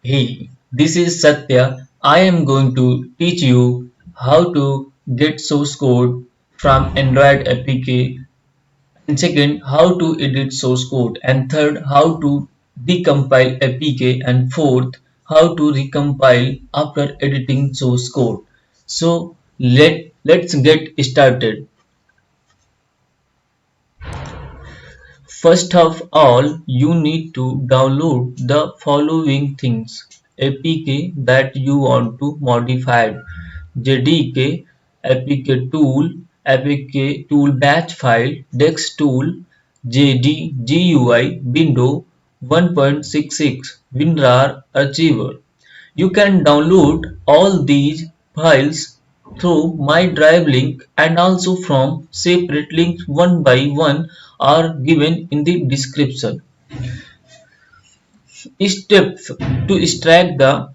Hey, this is Satya. I am going to teach you how to get source code from Android APK, and second, how to edit source code, and third, how to decompile APK, and fourth, how to recompile after editing source code. So let's get started. First of all, you need to download the following things: APK that you want to modify, JDK, APK tool, APK tool batch file, Dex tool, JD, GUI, window 1.66, WinRAR Archiver. You can download all these files through my drive link, and also from separate links one by one are given in the description. Steps to extract the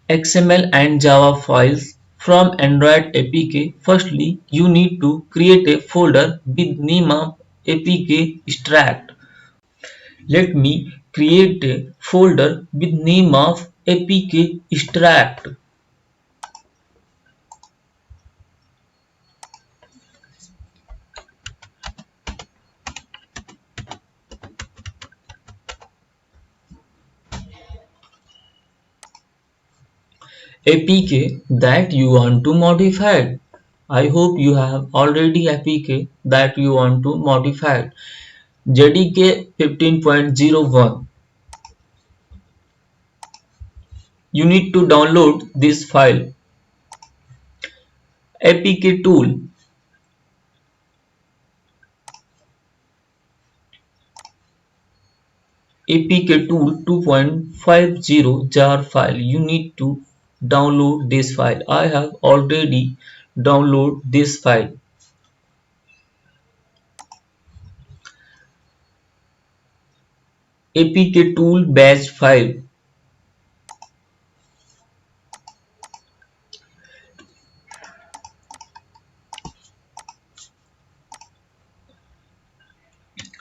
XML and Java files from Android APK. Firstly, you need to create a folder with name of APK extract. Let me create a folder with name of APK extract. APK that you want to modify. I hope you have already APK that you want to modify. JDK 15.01. You need to download this file. APK tool. APK tool 2.50 jar file. You need to download this file. I have already downloaded this file. APK tool batch file.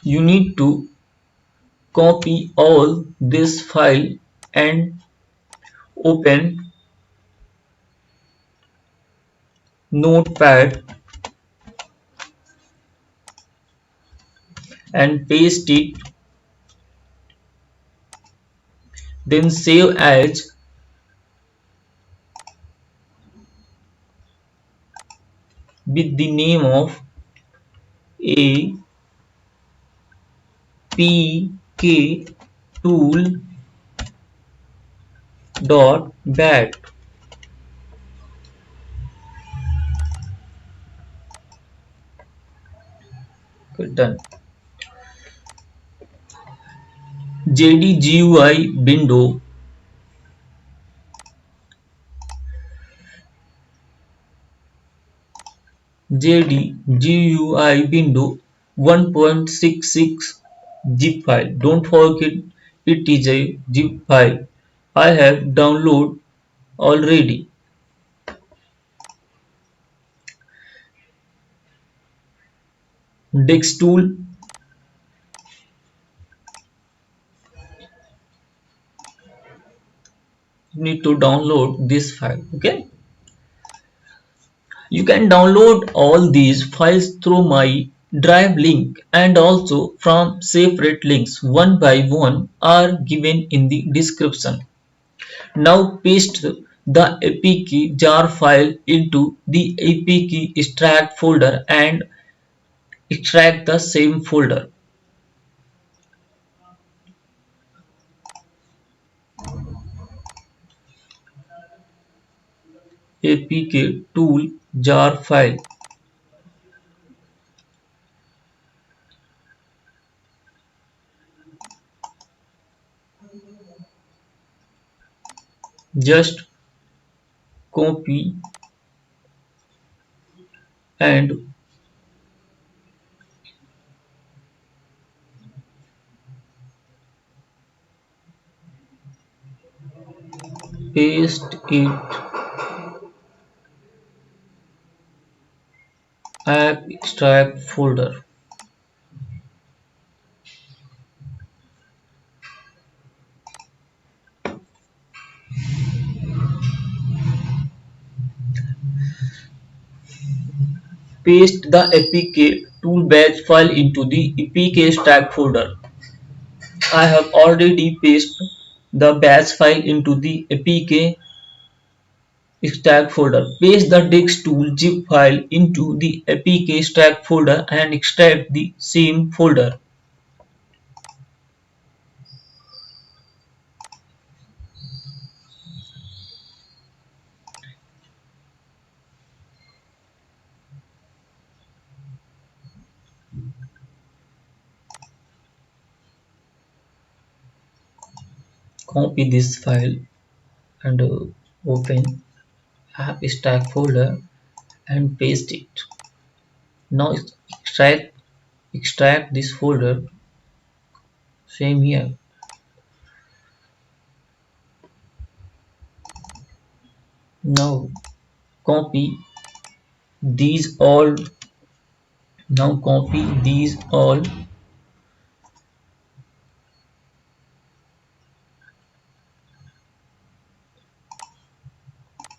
You need to copy all this file and open Notepad and paste it, then save as with the name of apk tool dot bat. Done. JDGUI window. JDGUI window 1.66 zip file. Don't forget it is a zip file. I have downloaded already. Dex tool. You need to download this file. Okay. You can download all these files through my drive link, and also from separate links one by one are given in the description. Now paste the APK jar file into the APK extract folder and extract the same folder. APK tool jar file. Just copy and paste it app extract folder. Paste the APK tool batch file into the APK stack folder. I have already pasted the batch file into the APK stack folder. Paste the Dix tool zip file into the APK stack folder and extract the same folder. Copy this file and open app stack folder and paste it. Now extract this folder. Same here. Now copy these all. Now copy these all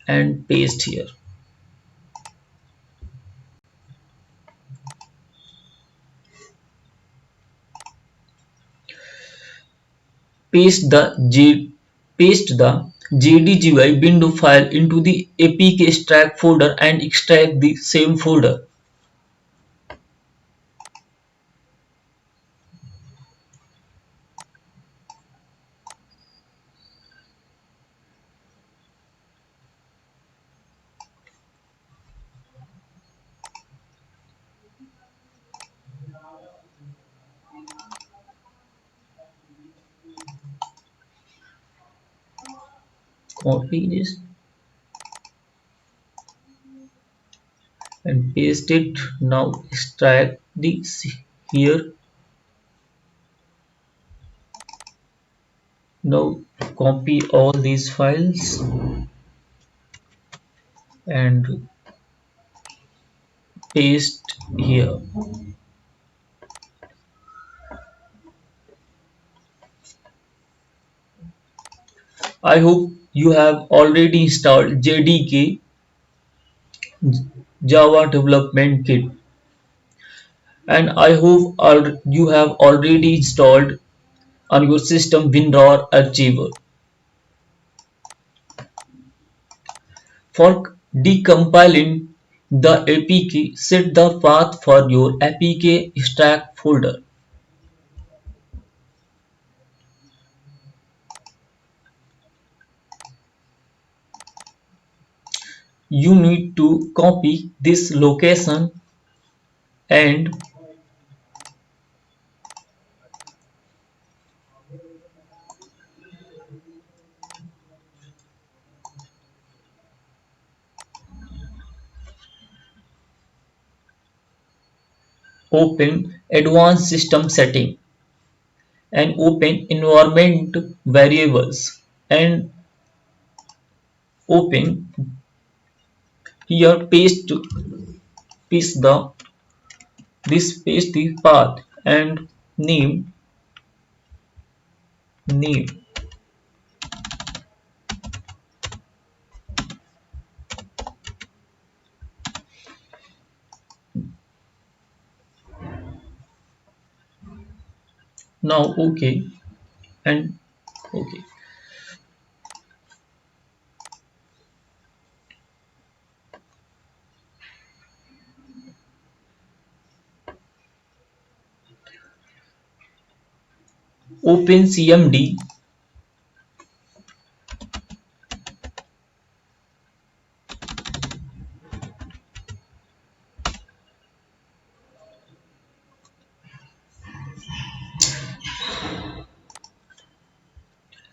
and paste here. Paste the JDGY window file into the APK stack folder and extract the same folder. Copy this and paste it. Now extract this here. Now copy all these files and paste here. I hope you have already installed JDK Java Development Kit, and I hope you have already installed on your system WinRAR Archiver. For decompiling the APK, set the path for your APK stack folder. You need to copy this location and open Advanced System Setting and open Environment Variables and open here paste the paste the path and name. Now OK and OK. Open CMD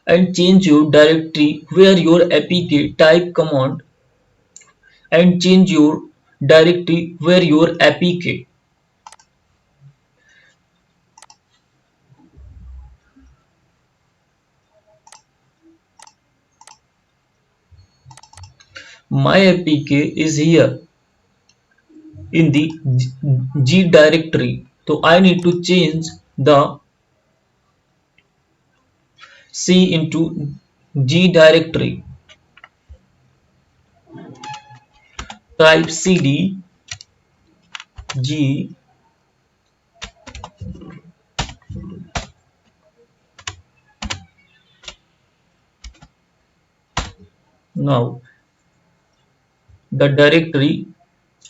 and change your directory where your APK type command and change your directory where your APK. My APK is here in the G directory. So I need to change the C into G directory. Type cd G. Now the directory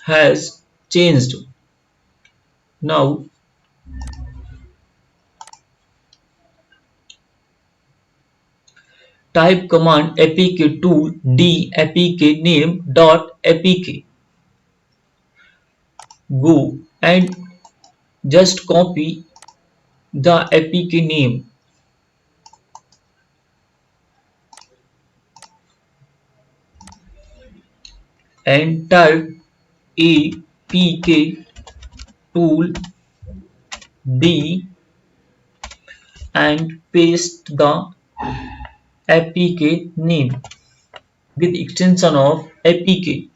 has changed. Now type command apk tool d apk name dot apk. Go and just copy the apk name and type apk tool d and paste the apk name with extension of apk.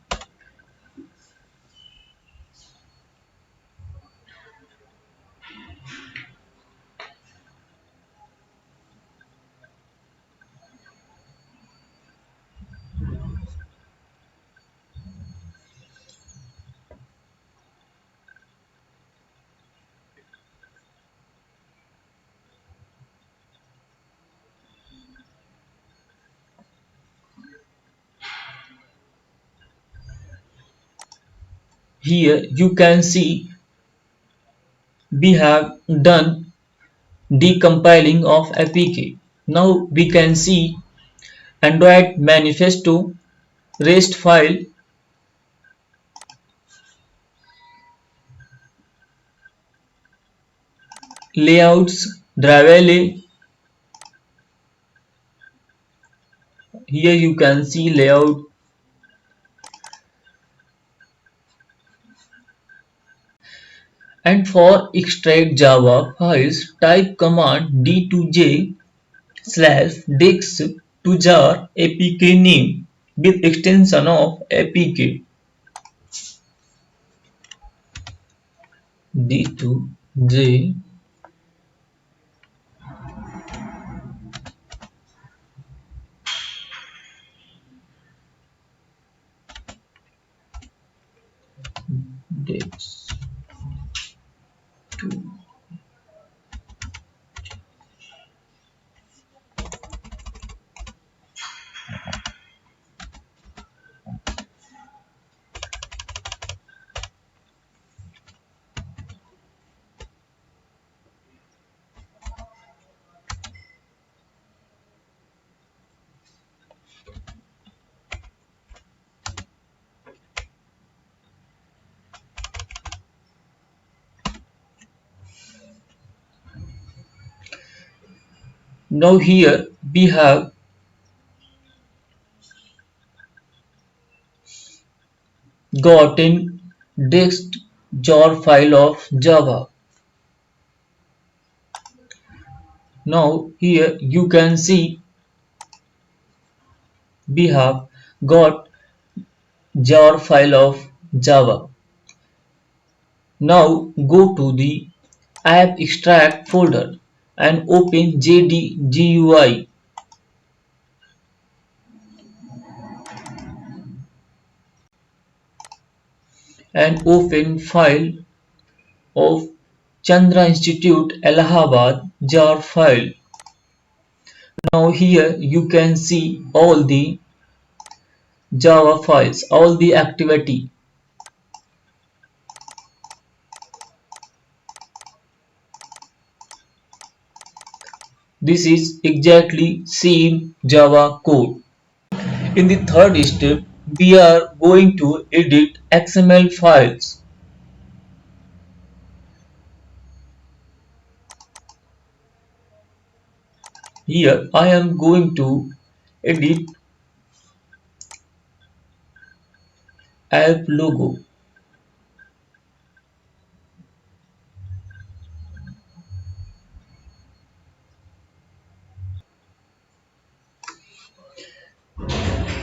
Here you can see we have done decompiling of apk. Now we can see Android Manifesto, REST file, layouts, Dravele. Here you can see layout, and for extract Java files type command d2j slash dex to jar apk name with extension of apk. D2j dex to. Now here we have gotten dex jar file of Java. Now here you can see we have got jar file of Java. Now go to the app extract folder and open JDGUI and open file of Chandra Institute Allahabad jar file. Now here you can see all the Java files, all the activity. This is exactly same Java code. In the third step, we are going to edit XML files. Here I am going to edit app logo.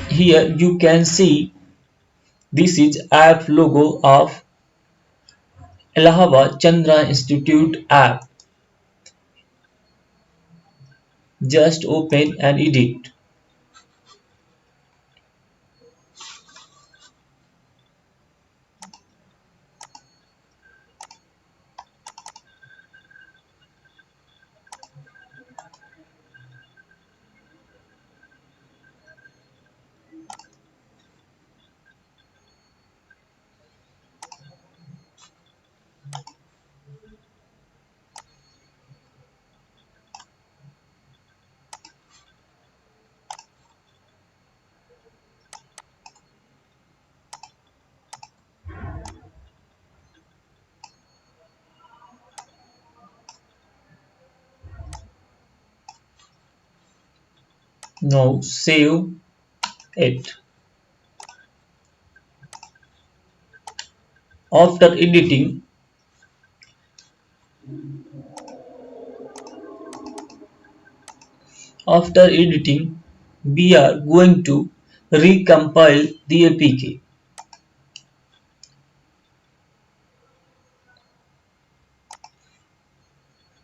Here you can see this is app logo of Allahabad Chandra Institute app. Just open and edit. Now save it. After editing, after editing, we are going to recompile the APK.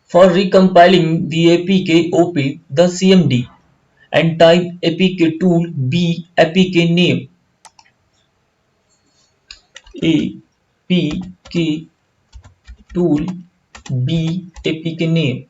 For recompiling the APK, open the CMD and type apk tool b apk name apk tool b apk name.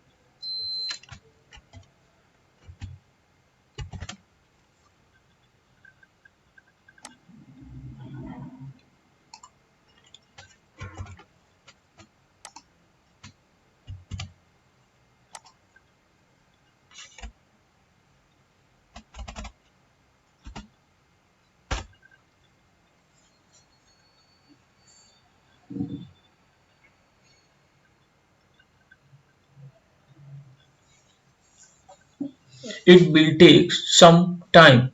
It will take some time.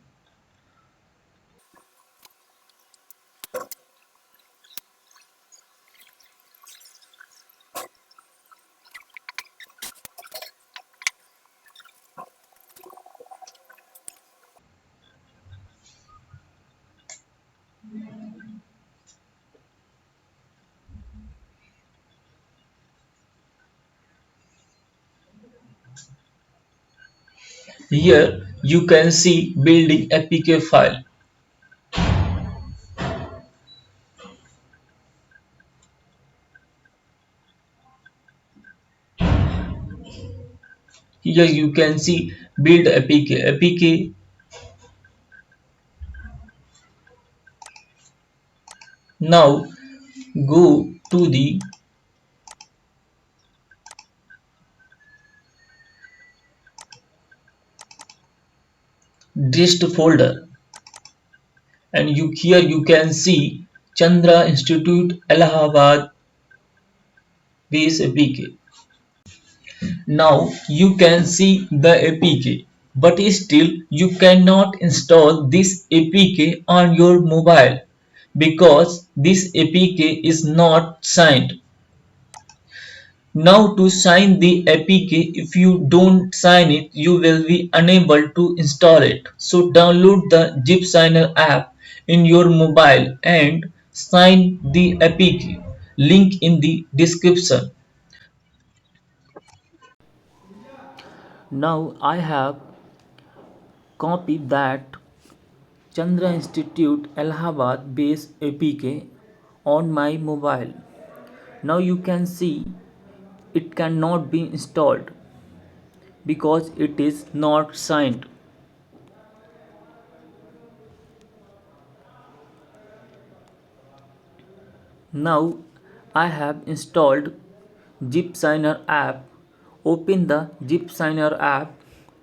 Here you can see building apk file. Here you can see build apk. Now go to the dist folder and here you can see Chandra Institute Allahabad base APK. Now you can see the APK, but still you cannot install this APK on your mobile because this APK is not signed. Now to sign the APK, if you don't sign it, you will be unable to install it. So download the Zip Signer app in your mobile and sign the APK. Link in the description. Now I have copied that Chandra Institute Allahabad base APK on my mobile. Now you can see it cannot be installed because it is not signed. Now I have installed Zip Signer app. Open the Zip Signer app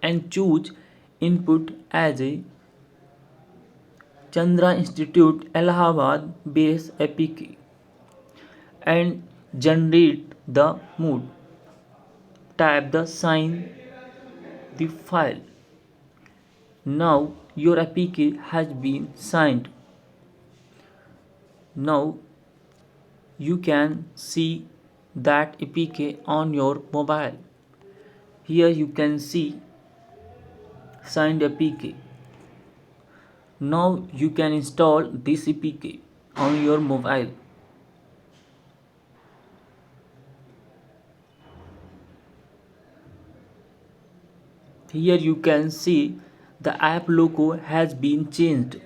and choose input as a Chandra Institute Allahabad base APK and generate the mood. Type the sign the file. Now your APK has been signed. Now you can see that APK on your mobile. Here you can see signed APK. Now you can install this APK on your mobile. Here you can see the app logo has been changed.